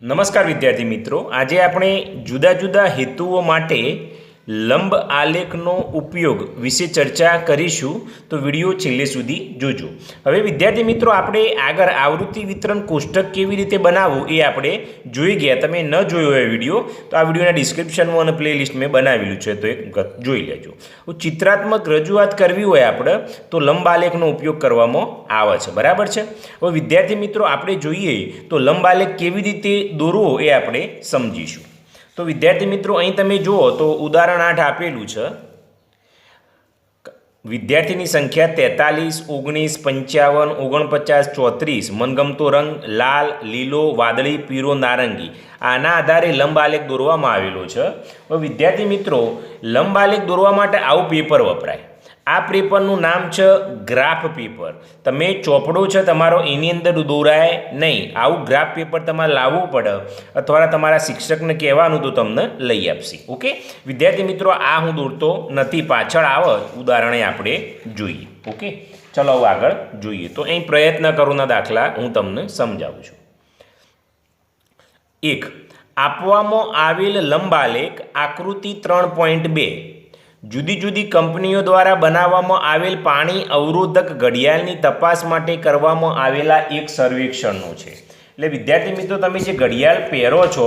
નમસ્કાર વિદ્યાર્થી મિત્રો, આજે આપણે જુદા જુદા હેતુઓ માટે લંબ આલેખનો ઉપયોગ વિશે ચર્ચા કરીશું, તો વિડીયો છેલ્લે સુધી જોજો। હવે વિદ્યાર્થી મિત્રો, આપણે આગળ આવૃત્તિ વિતરણ કોષ્ટક કેવી રીતે બનાવવું એ આપણે જોઈ ગયા। તમે ન જોયો હોય વિડીયો તો આ વિડીયોના ડિસ્ક્રિપ્શનમાં અને પ્લેલિસ્ટ મેં બનાવેલું છે, તો એ જોઈ લેજો। ચિત્રાત્મક રજૂઆત કરવી હોય આપણે તો લંબ આલેખનો ઉપયોગ કરવામાં આવે છે, બરાબર છે। હવે વિદ્યાર્થી મિત્રો, આપણે જોઈએ તો લંબ આલેખ કેવી રીતે દોરવો એ આપણે સમજીશું। તો વિદ્યાર્થી મિત્રો, અહીં તમે જુઓ તો ઉદાહરણ 8 આપેલું છે। વિદ્યાર્થીની સંખ્યા 43, 19, 55, 49, 34, મનગમતો રંગ લાલ, લીલો, વાદળી, પીળો, નારંગી, આના આધારે લંબ આલેખ દોરવામાં આવેલો છે। હવે વિદ્યાર્થી મિત્રો, લંબ આલેખ દોરવા માટે આવું પેપર વપરાય। આ પેપરનું નામ છે ગ્રાફ પેપર। તમે ચોપડો છે તમારો એની અંદર દોરાય નહીં, આવું ગ્રાફ પેપર તમારે લાવવું પડે, અથવા તમારા શિક્ષકને કહેવાનું તો તમને લઈ આપશે। ઓકે વિદ્યાર્થી મિત્રો, આ હું દોરતો નથી, પાછળ આવે ઉદાહરણે આપણે જોઈએ। ઓકે ચલો હવે આગળ જોઈએ। તો અહીં પ્રયત્ન કરોના દાખલા હું તમને સમજાવું છું। 1. આપવામાં આવેલ લંબ આલેખ આકૃતિ 3.2 જુદી જુદી કંપનીઓ દ્વારા બનાવવામાં આવેલ પાણી અવરોધક ઘડિયાળની તપાસ માટે કરવામાં આવેલા એક સર્વેક્ષણનો છે। એટલે વિદ્યાર્થી મિત્રો, તમે જે ઘડિયાળ પહેરો છો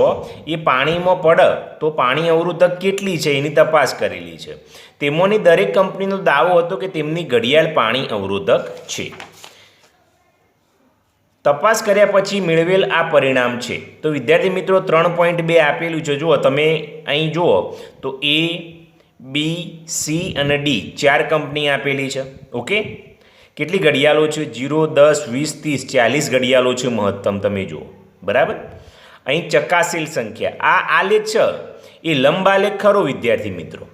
એ પાણીમાં પડે તો પાણી અવરોધક કેટલી છે એની તપાસ કરેલી છે। તેમાંની દરેક કંપનીનો દાવો હતો કે તેમની ઘડિયાળ પાણી અવરોધક છે। તપાસ કર્યા પછી મેળવેલ આ પરિણામ છે। તો વિદ્યાર્થી મિત્રો, 3.2 આપેલું છે, જુઓ તમે અહીં જુઓ તો એ, બી, સી અને ડી 4 કંપની આપેલી છે। ઓકે કેટલી ઘડિયાળો છે? 0, 10, 20, 30, 40 ઘડિયાળો છે મહત્તમ, તમે જુઓ બરાબર। અહીં ચકાસેલ સંખ્યા, આ આલેખ છે એ લંબ આલેખ ખરો વિદ્યાર્થી મિત્રો,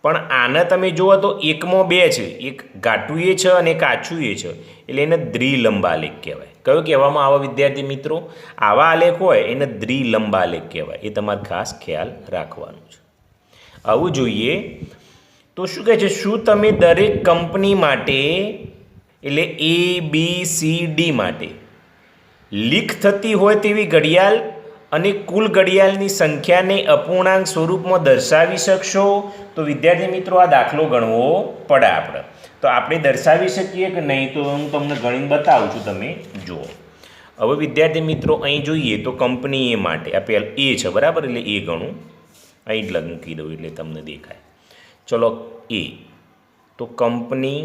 પણ આને તમે જુઓ તો એકમાં 2 છે, એક ઘાટું એ છે અને એક આછું એ છે, એટલે એને દ્વિલંબ આલેખ કહેવાય। કયો કહેવામાં આવે વિદ્યાર્થી મિત્રો? આવા આલેખ હોય એને દ્વિલંબ આલેખ કહેવાય, એ તમારે ખાસ ખ્યાલ રાખવાનું છે। આવું જોઈએ તો શું કહે છે, શું તમે દરેક કંપની માટે એટલે એ, બી, સી, ડી માટે લીક થતી હોય તેવી ઘડિયાળ અને કુલ ઘડિયાળની સંખ્યાને અપૂર્ણાંક સ્વરૂપમાં દર્શાવી શકશો? તો વિદ્યાર્થી મિત્રો, આ દાખલો ગણવો પડે આપણે, તો આપણે દર્શાવી શકીએ કે નહીં? તો હું તમને ગણીને બતાવું છું, તમે જુઓ। હવે વિદ્યાર્થી મિત્રો, અહીં જોઈએ તો કંપની એ માટે આ પહેલાં એ છે બરાબર, એટલે એ ગણું અહીં જ મૂકી દઉં એટલે તમને દેખાય। ચલો એ, તો કંપની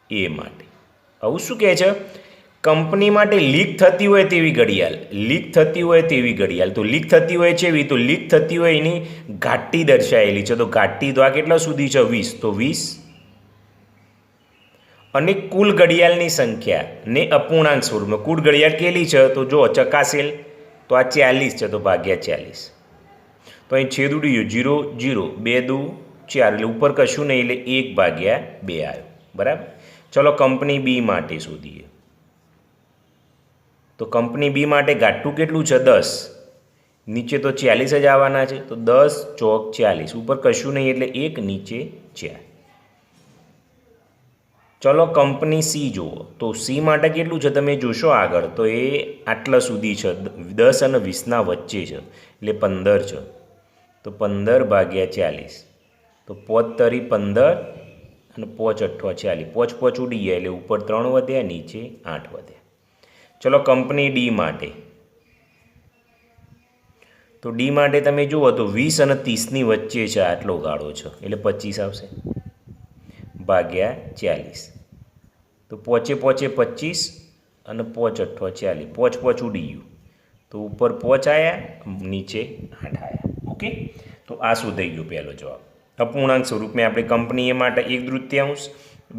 એ માટે આવું શું કહે છે? કંપની માટે લીક થતી હોય તેવી ઘડિયાળ, લીક થતી હોય તેવી ઘડિયાળ, તો લીક થતી હોય છે એવી, તો લીક થતી હોય એની ઘાટી દર્શાવેલી છે, તો ઘાટી તો આ કેટલા સુધી છે? 20, તો 20 અને કુલ ઘડિયાળની સંખ્યા ને અપૂર્ણાંક સ્વરૂપમાં, કુલ ઘડિયાળ કેટલી છે? તો જો ચકાસેલ તો આ 40 છે, તો ભાગ્યા 40, તો અહીં છેદ ઉડી ગયો, 0, 0, 2 દુ 4, એટલે ઉપર કશું નહીં, એટલે 1/2 આવ્યો બરાબર। ચલો કંપની બી માટે શોધીએ, તો કંપની બી માટે ઘાટું કેટલું છે? 10, નીચે તો 40 જ આવવાના છે, તો 10 ચોક 40, ઉપર કશું નહીં એટલે 1, નીચે 4। ચલો કંપની સી જુઓ, તો સી માટે કેટલું છે તમે જોશો આગળ, તો એ આટલા સુધી છે, 10 અને 20ના વચ્ચે છે, એટલે 15 છે, તો 15/40, તો 5 તરી 15 અને 5 અઠ્ઠા 40, 5 5 ઉડી ગયા એટલે ઉપર 3 વધ્યા, નીચે 8 વધ્યા। ચલો કંપની ડી માટે, તો ડી માટે તમે જુઓ તો 20 અને 30ની વચ્ચે છે, આટલો ગાળો છે, એટલે 25 આવશે ભાગ્યા 40, તો 5 5 25 અને 5 અઠ્ઠા 40, 5 5 ઉડી ગયું, તો ઉપર 5 આવ્યા, નીચે 8 આવ્યા। ઓકે તો આ શું થઈ ગયું પહેલો જવાબ? અપૂર્ણાંક સ્વરૂપમાં આપણે કંપની એ માટે 1/3,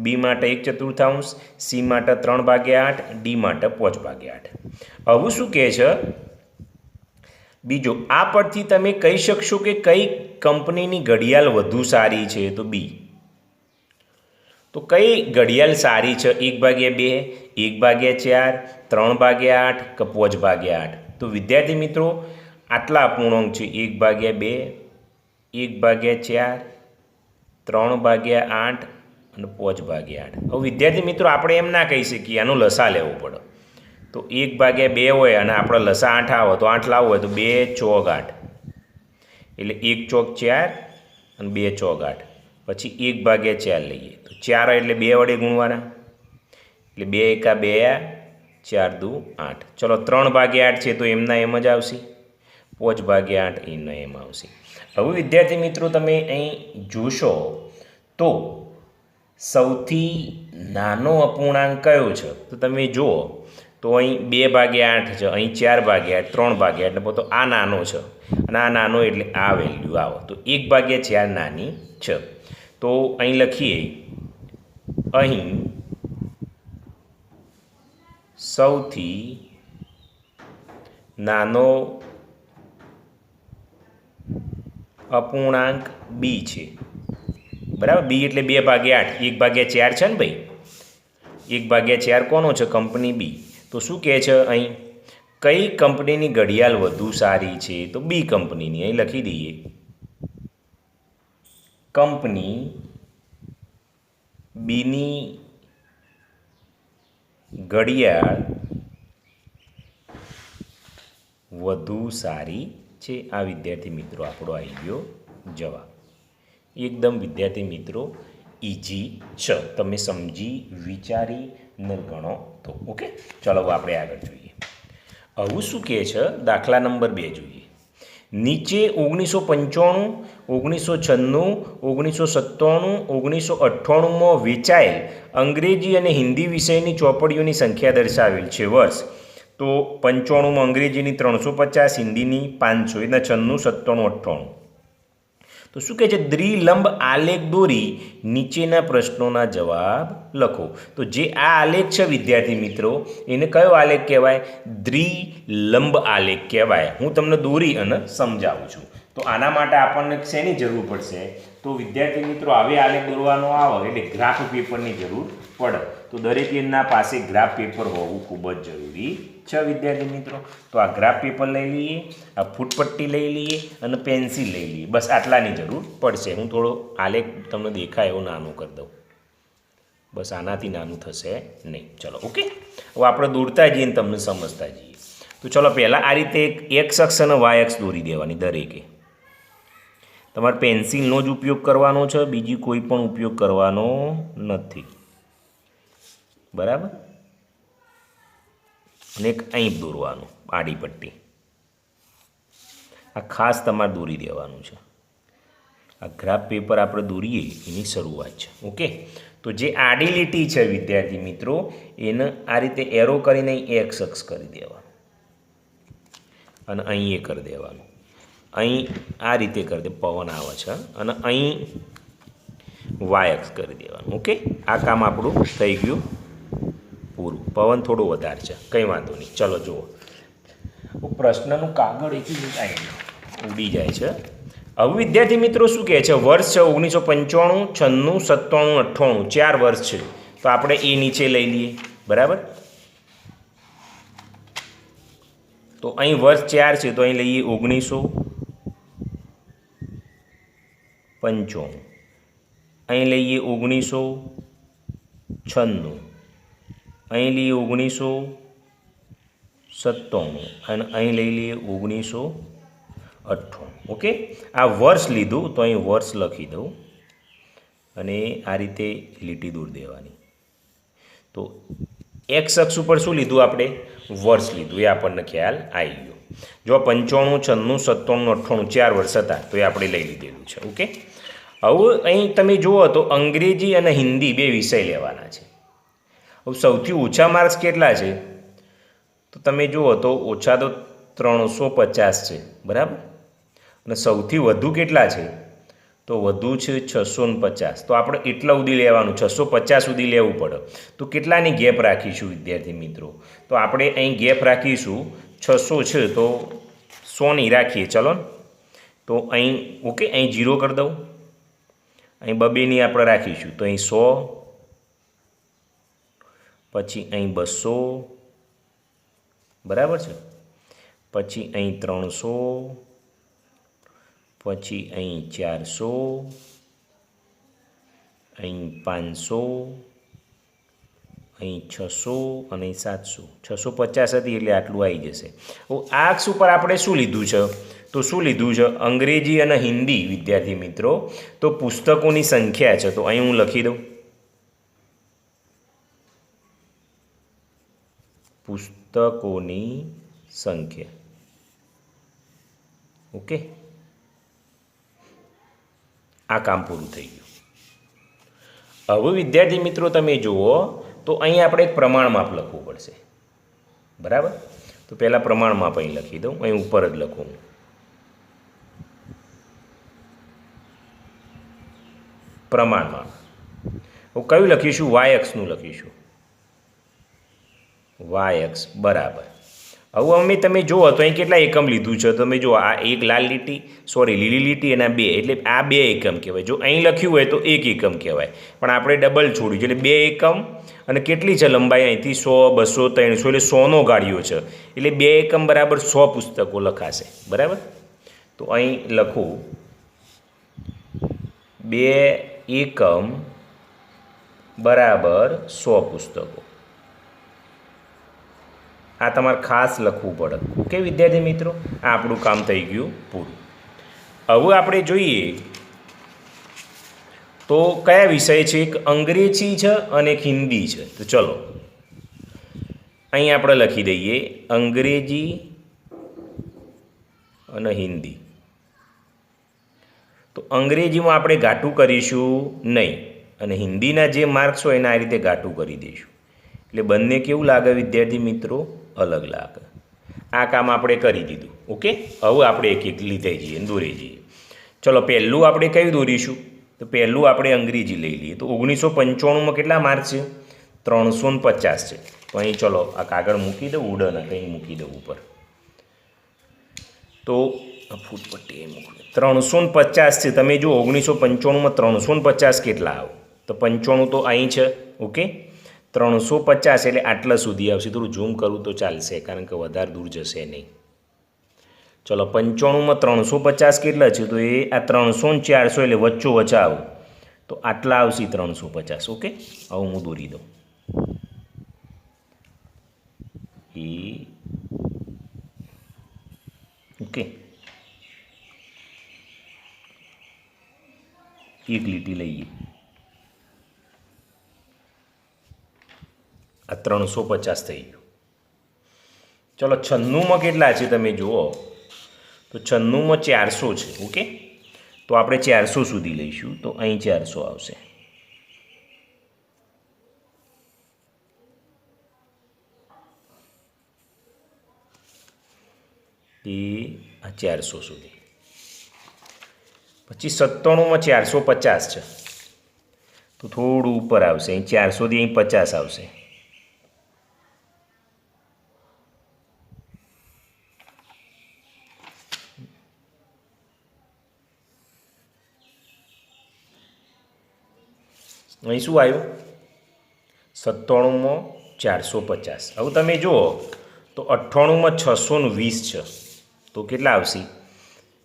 બી માટે 1/4, સી માટે 3/8, ડી માટે 5/8। હવે શું કહે છે બીજો, આ પરથી તમે કહી શકશો કે કઈ કંપનીની ઘડિયાળ વધુ સારી છે? તો બી। તો કઈ ઘડિયાળ સારી છે? 1/2, 1/4, 3/8 કે 5/8? તો વિદ્યાર્થી મિત્રો, આટલા અપૂર્ણાંક છે, 1/2, 1/4, 3/8 અને 5/8. હવે વિદ્યાર્થી મિત્રો આપણે એમ ના કહી શકીએ આનો લસા લેવો પડે. તો 1/2 હોય અને આપણે લસા 8 આવે તો 8 લાવવો હોય તો 2 ચોક 8 એટલે 1 ચોક 4 અને 2 ચોક 8. પછી 1/4 લઈએ તો 4 એટલે 2 વડે ગુણવાના એટલે 2 એકા 2 4 દુ 8. ચલો 3/8 છે તો એમના એમ જ આવશે. 5/8 એમના એમ આવશે. હવે વિદ્યાર્થી મિત્રો તમે અહીં જોશો તો સૌથી નાનો અપૂર્ણાંક કયો છે તો તમે જુઓ તો અહીં 2/8 છે, અહીં 4/8, 3/8 એટલે તો આ નાનો છે અને આ નાનો એટલે આ વેલ્યુ આવે તો 1/4 નાની છે. તો અહીં લખીએ અહીં સૌથી નાનો અપૂર્ણાંક બી છે. બરાબર, બી એટલે 2/8, 1/4 છે ને ભાઈ. 1/4 કોનો છે? કંપની બી. તો શું કહે છે અહીં કઈ કંપનીની ઘડિયાળ વધુ સારી છે તો બી કંપનીની. અહીં લખી દઈએ કંપની બીની ઘડિયાળ વધુ સારી છે. આ વિદ્યાર્થી મિત્રો આપણો આવી ગયો જવાબ. એકદમ વિદ્યાર્થી મિત્રો ઇઝી છે, તમે સમજી વિચારી ન ગણો તો. ઓકે, ચલો આપણે આગળ જોઈએ. હવે શું કહે છે દાખલા નંબર 2 જોઈએ. નીચે 1995, 1996, 1997, 1998માં વેચાયેલ અંગ્રેજી અને હિન્દી વિષયની ચોપડીઓની સંખ્યા દર્શાવેલ છે. વર્ષ તો 95માં અંગ્રેજીની 350, હિન્દીની 500, એના 96, 97, 98. તો શું કહે છે દ્વિલંબ આલેખ દોરી નીચેના પ્રશ્નોના જવાબ લખો. તો જે આ આલેખ છે વિદ્યાર્થી મિત્રો એને કયો આલેખ કહેવાય? દ્વિલંબ આલેખ કહેવાય. હું તમને દોરી અને સમજાવું છું. તો આના માટે આપણને શેની જરૂર પડશે? તો વિદ્યાર્થી મિત્રો હવે આલેખ દોરવાનો આવે એટલે ગ્રાફ પેપરની જરૂર પડે. તો દરેક એના પાસે ગ્રાફ પેપર હોવું ખૂબ જ જરૂરી છે વિદ્યાર્થી મિત્રો. તો આ ગ્રાફ પેપર લઈ લઈએ, આ ફૂટપટ્ટી લઈ લઈએ અને પેન્સિલ લઈ લઈએ. બસ આટલાની જરૂર પડશે. હું થોડો આલેખ તમને દેખાય એવો નાનો કરી દઉં. બસ આનાથી નાનું થશે નહીં. ચલો ઓકે, હવે આપણે દોરતા જઈએ ને તમને સમજતા જઈએ. તો ચલો પહેલાં આ રીતે એક એક્સ અક્ષ અને વાય અક્ષ દોરી દેવાની દરેકે. તમારે પેન્સિલનો જ ઉપયોગ કરવાનો છે, બીજી કોઈ પણ ઉપયોગ કરવાનો નથી. બરાબર, અને એક અહીં દોરવાનું આડી પટ્ટી. આ ખાસ તમારે દોરી દેવાનું છે. આ ગ્રાફ પેપર આપણે દોરીએ એની શરૂઆત છે. ઓકે, તો જે આડી લીટી છે વિદ્યાર્થી મિત્રો એને આ રીતે એરો કરીને અહીં એક્સ અક્ષ કરી દેવાનું અને અહીં એ કરી દેવાનું. અહીં આ રીતે કરી દે, પવન આવે છે, અને અહીં વાય અક્ષ કરી દેવાનું. ઓકે, આ કામ આપણું થઈ ગયું પૂરું. પવન થોડો વધારે છે, કંઈ વાંધો નહીં. ચલો જુઓ, પ્રશ્નનું કાગળ એટલું ઉડી જાય છે. હવે વિદ્યાર્થી મિત્રો શું કહે છે? વર્ષ છે 1995, 96, 97, 98, 4 વર્ષ છે. તો આપણે એ નીચે લઈ લઈએ. બરાબર, તો અહીં વર્ષ 4 છે તો અહીં લઈએ 1995, અહીં લઈએ 1996, અહીં લઈએ 1997 અને અહીં લઈ લઈએ 1998. ઓકે, આ વર્ષ લીધું તો અહીં વર્ષ લખી દઉં અને આ રીતે લીટી દૂર દેવાની. તો એક્સ અક્ષ ઉપર શું લીધું આપણે? વર્ષ લીધું. એ આપણને ખ્યાલ આવી ગયો. જો 95, 96, 97, 98 4 વર્ષ હતા તો એ આપણે લઈ લીધેલું છે. ઓકે, હવે અહીં તમે જુઓ તો અંગ્રેજી અને હિન્દી બે વિષય લેવાના છે. હવે સૌથી ઓછા માર્ક્સ કેટલા છે? તો તમે જુઓ તો ઓછા તો 350 છે. બરાબર, અને સૌથી વધુ કેટલા છે? તો વધુ છે 650. તો આપણે એટલા સુધી લેવાનું, 650 સુધી લેવું પડે. તો કેટલાની ગેપ રાખીશું વિદ્યાર્થી મિત્રો? તો આપણે અહીં ગેપ રાખીશું 600 છે તો 100ની રાખીએ. ચલો ને, તો અહીં ઓકે, અહીં 0 કરી દઉં. અહીં 2ની આપણે રાખીશું તો અહીં 100, પછી અહીં 200. બરાબર છે, પછી અહીં 300, પછી અહીં 400, અહીં 500, અહીં 600 અને અહીં 700. 650 હતી એટલે આટલું આવી જશે. આ અક્ષ ઉપર આપણે શું લીધું છે? તો શું લીધું છે? અંગ્રેજી અને હિન્દી વિદ્યાર્થી મિત્રો. તો પુસ્તકોની સંખ્યા છે, તો અહીં હું લખી દઉં પુસ્તકોની સંખ્યા. ઓકે, આ કામ પૂરું થઈ ગયું. હવે વિદ્યાર્થી મિત્રો તમે જુઓ તો અહીં આપણે એક પ્રમાણ માપ લખવું પડશે. બરાબર, તો પહેલાં પ્રમાણ માપ અહીં લખી દઉં, અહીં ઉપર જ લખું. પ્રમાણ માપ કયું લખીશું? વાય અક્ષનું લખીશું. વાય અક્ષ બરાબર. હવે અમે તમે જુઓ તો અહીં કેટલા એકમ લીધું છે? તમે જુઓ આ એક લાલ લીટી, સોરી લીલી લીટી અને આ 2, એટલે આ 2 એકમ કહેવાય. જો અહીં લખ્યું હોય તો 1 એકમ કહેવાય, પણ આપણે ડબલ છોડ્યું છે એટલે 2 એકમ. અને કેટલી છે લંબાઈ? અહીંથી 100, 200, 300 એટલે 100નો ગાળ્યો છે, એટલે 2 એકમ બરાબર 100 પુસ્તકો લખાશે. બરાબર, તો અહીં લખું 2 એકમ બરાબર 100 પુસ્તકો. આ તમારે ખાસ લખવું પડે. ઓકે વિદ્યાર્થી મિત્રો, આ આપણું કામ થઈ ગયું પૂરું. હવે આપણે જોઈએ તો કયા વિષય છે? એક અંગ્રેજી છે અને એક હિન્દી છે. તો ચલો અહીં આપણે લખી દઈએ અંગ્રેજી અને હિન્દી. તો અંગ્રેજીમાં આપણે ઘાટું કરીશું નહીં, અને હિન્દીના જે માર્ક્સ હોય એને આ રીતે ઘાટું કરી દઈશું. એટલે બંને કેવું લાગે વિદ્યાર્થી મિત્રો? અલગ લાગે. આ કામ આપણે કરી દીધું. ઓકે, હવે આપણે એક એક લીધે જઈએ, દોરી જઈએ. ચલો પહેલું આપણે કયું દોરીશું? તો પહેલું આપણે અંગ્રેજી લઈ લઈએ. તો 1995માં કેટલા માર્ક છે? 350 છે. તો અહીં ચલો આ કાગળ મૂકી દઉં, ઉડન અહીં મૂકી દઉં ઉપર. તો ફૂટપટ્ટી મૂકી 350 છે. તમે જો 1995માં 350 કેટલા આવે? તો 95 તો અહીં છે. ઓકે, 350 એટલે આટલા સુધી આવશે. થોડું ઝૂમ કરું તો ચાલશે, કારણ કે વધારે દૂર જશે નહીં. ચલો 95માં 350 કેટલા છે? તો એ આ 300 ને 400 એટલે વચ્ચો વચ્ચા આવું તો આટલા આવશે 350. ઓકે, હવે હું દોરી દઉં. ઓકે, એક લીટી લઈએ. આ 350 થઈ ગયું. ચલો 96માં કેટલા છે? તમે જુઓ તો 96માં 400 છે. ઓકે, તો આપણે 400 સુધી લઈશું. તો અહીં 400 આવશે. એ આ 400 સુધી. પછી 97માં 450 છે, તો થોડું ઉપર આવશે. અહીં 400થી અહીં 50 આવશે. અહીં શું આવ્યું? 97માં 450. હવે તમે જુઓ તો 98માં 620 છે, તો કેટલા આવશે?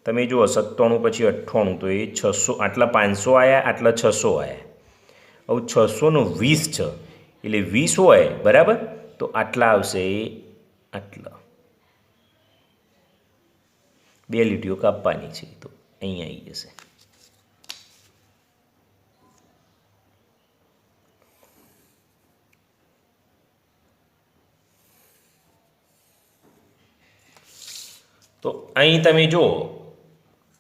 તમે જુઓ 97 પછી 98, તો એ 600. આટલા 500 આવ્યા, આટલા 600 આવ્યા. હવે 620 છે એટલે 20 હોય બરાબર, તો આટલા આવશે. આટલા 2 લીટીઓ કાપવાની છે, તો અહીં આવી જશે. તો અહીં તમે જુઓ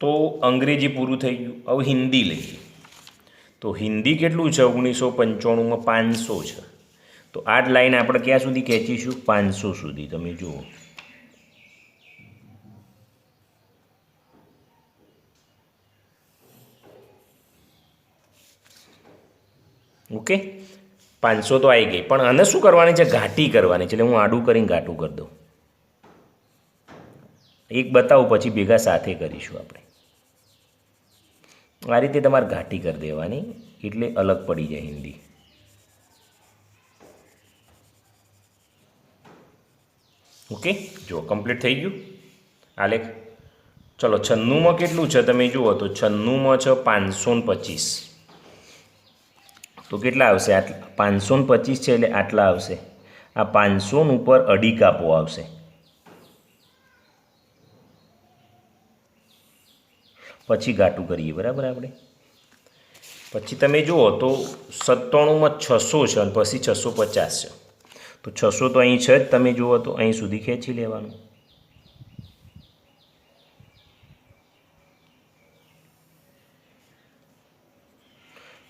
તો અંગ્રેજી પૂરું થઈ ગયું. હવે હિન્દી લઈએ. તો હિન્દી કેટલું છે? 1995માં 500 છે. તો આ જ લાઈન આપણે ક્યાં સુધી ખેંચીશું? 500 સુધી. તમે જુઓ ઓકે, 500 તો આવી ગઈ. પણ આને શું કરવાની છે? ઘાટી કરવાની છે. એટલે હું આડું કરીને ઘાટું કરી દઉં. એક બતાવું પછી ભેગા સાથે કરીશું આપણે. આ રીતે તમારે ઘાટી કરી દેવાની, એટલે અલગ પડી જાય હિન્દી. ઓકે, જુઓ કમ્પ્લીટ થઈ ગયું આલેખ. ચલો 96માં કેટલું છે? તમે જુઓ તો 96માં છે 525. તો કેટલા આવશે? આટલા 525 છે એટલે આટલા આવશે. આ 500 ઉપર અડી કાપો આવશે. પછી ઘાટું કરીએ, બરાબર. આપણે પછી તમે જુઓ તો 97માં 600 છે અને પછી 650 છે. તો 600 તો અહીં છે જ, તમે જુઓ તો અહીં સુધી ખેંચી લેવાનું.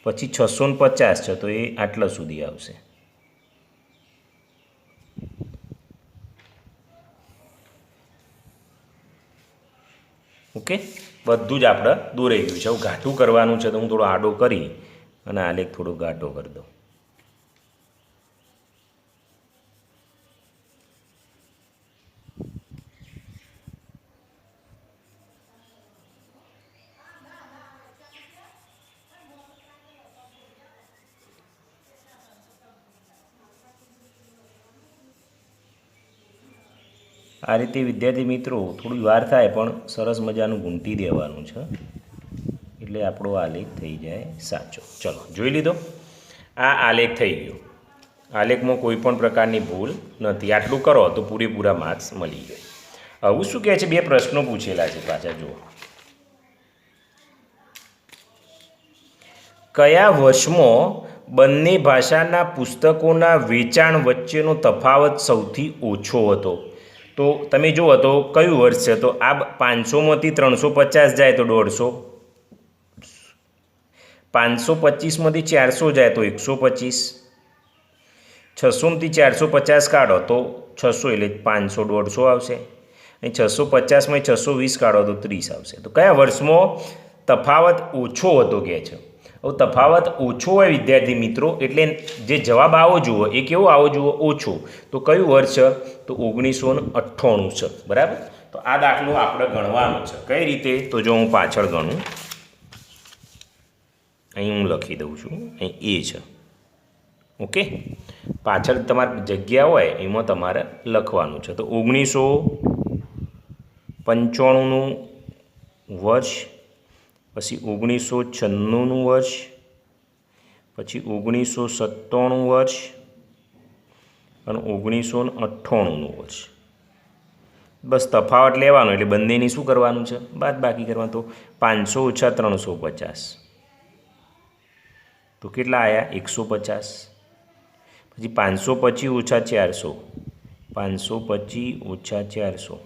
પછી 650 છે તો એ આટલા સુધી આવશે. ઓકે, બધું જ આપણે દોરાઈ ગયું છે. હવે ઘાટું કરવાનું છે તો હું થોડો આડો કરી અને આલેખ થોડો ઘાટો કરી દઉં. આ રીતે વિદ્યાર્થી મિત્રો થોડી વાર થાય પણ સરસ મજાનું ગૂંથી દેવાનું છે એટલે આપણો આલેખ થઈ જાય સાચો. ચલો, જોઈ લીધો. આ આલેખ થઈ ગયો. આલેખમાં કોઈ પણ પ્રકારની ભૂલ નથી. આટલું કરો તો પૂરેપૂરા માર્ક્સ મળી જાય. હવે શું કહે છે? બે પ્રશ્નો પૂછેલા છે પાછા, જુઓ. કયા વર્ષમાં બંને ભાષાના પુસ્તકોના વેચાણ વચ્ચેનો તફાવત સૌથી ઓછો હતો? તો તમે જુઓ તો કયું વર્ષ છે? તો આ 500માંથી 350 જાય તો 150, 525માંથી 400 જાય તો 125, 600માંથી 450 કાઢો તો 600 એટલે 500, 150 આવશે. અને 650માંથી 620 કાઢો તો 30 આવશે. તો કયા વર્ષમાં તફાવત ઓછો હતો કહે છે? હવે તફાવત ઓછો હોય વિદ્યાર્થી મિત્રો એટલે જે જવાબ આવો જુઓ એ કેવો આવો જુઓ? ઓછો. તો કયું વર્ષ છે? તો 1998 છે, બરાબર. તો આ દાખલો આપણે ગણવાનો છે. કઈ રીતે? તો જો હું પાછળ ગણું, અહીં હું લખી દઉં છું, અહીં એ છે. ઓકે, પાછળ તમારી જગ્યા હોય એમાં તમારે લખવાનું છે. તો 1995નું વર્ષ, પછી 1996નું વર્ષ, પછી 1997 વર્ષ અને 1998નું વર્ષ. બસ તફાવત લેવાનો એટલે બંનેની શું કરવાનું છે? બાદ બાકી કરવાનું. તો 500 ઓછા 350 તો કેટલા આવ્યા? 150. પછી 525 ઓછા 400, 525 ઓછા 400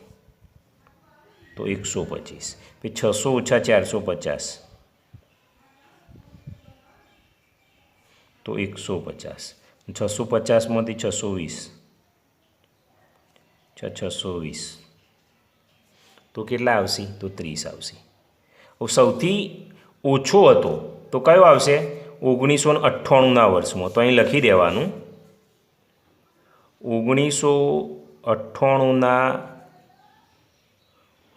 તો 125. પછી 600 ઓછા 450 તો 150. 650માંથી 620 620 તો કેટલા આવશે? તો 30 આવશે. સૌથી ઓછો હતો તો કયો આવશે? 1998ના વર્ષમાં. તો અહીં લખી દેવાનું 1998ના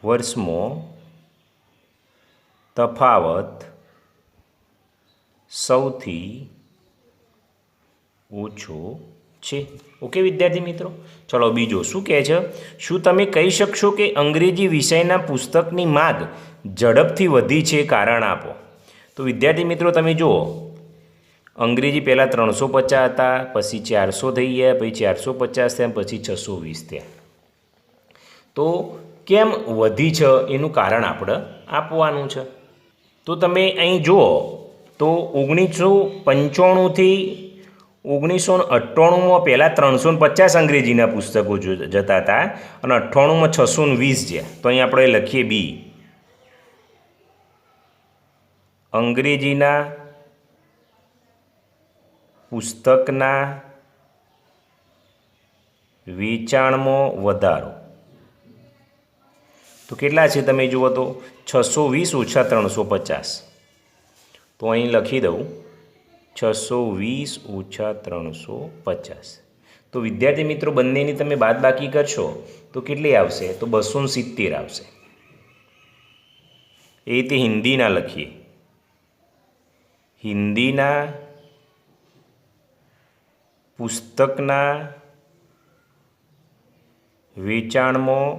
વર્ષમાં તફાવત સૌથી ઓછો છે. ઓકે વિદ્યાર્થી મિત્રો, ચલો બીજો શું કહે છે? શું તમે કહી શકશો કે અંગ્રેજી વિષયના પુસ્તકની માંગ ઝડપથી વધી છે? કારણ આપો. તો વિદ્યાર્થી મિત્રો તમે જુઓ, અંગ્રેજી પહેલાં 350 હતા, પછી 400 થઈ ગયા, પછી 450 થયા, પછી 620 થયા. તો કેમ વધી છે એનું કારણ આપણે આપવાનું છે. તો તમે અહીં જુઓ તો 1995થી 1998માં પહેલાં 350 અંગ્રેજીના પુસ્તકો જતા હતા અને 98માં 620 છે. તો અહીં આપણે લખીએ બી. અંગ્રેજીના પુસ્તકના વેચાણમાં વધારો. તો કેટલા છે તમે જુઓ તો 620 ઓછા 350. તો અહીં લખી દઉં 620 ઓછા 350. તો વિદ્યાર્થી મિત્રો બંનેની તમે બાદબાકી કરશો તો કેટલી આવશે? તો 270 આવશે. એ રીતે હિન્દીના લખીએ. હિન્દીના પુસ્તકના વેચાણમાં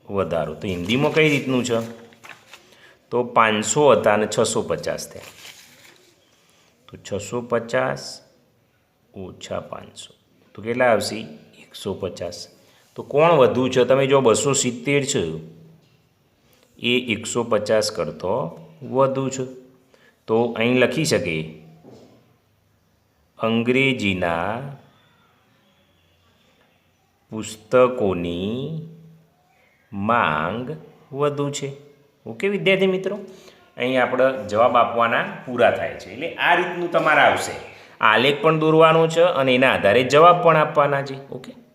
વધારો. તો હિન્દીમાં કઈ રીતનું છે? તો 500 હતા અને 650 થયા. તો 650 ઓછા 500 તો કેટલા આવશે 150. તો કોણ વધુ છે? તમે જો 270 છે એ 150 કરતો વધુ છે. તો અહીં લખી શકે અંગ્રેજીના પુસ્તકોની માંગ વધુ છે. ઓકે વિદ્યાર્થી મિત્રો, અહીં આપણે જવાબ આપવાના પૂરા થાય છે. એટલે આ રીતનું તમારે આવશે. આલેખ પણ દોરવાનો છે અને એના આધારે જવાબ પણ આપવાના છે. ઓકે.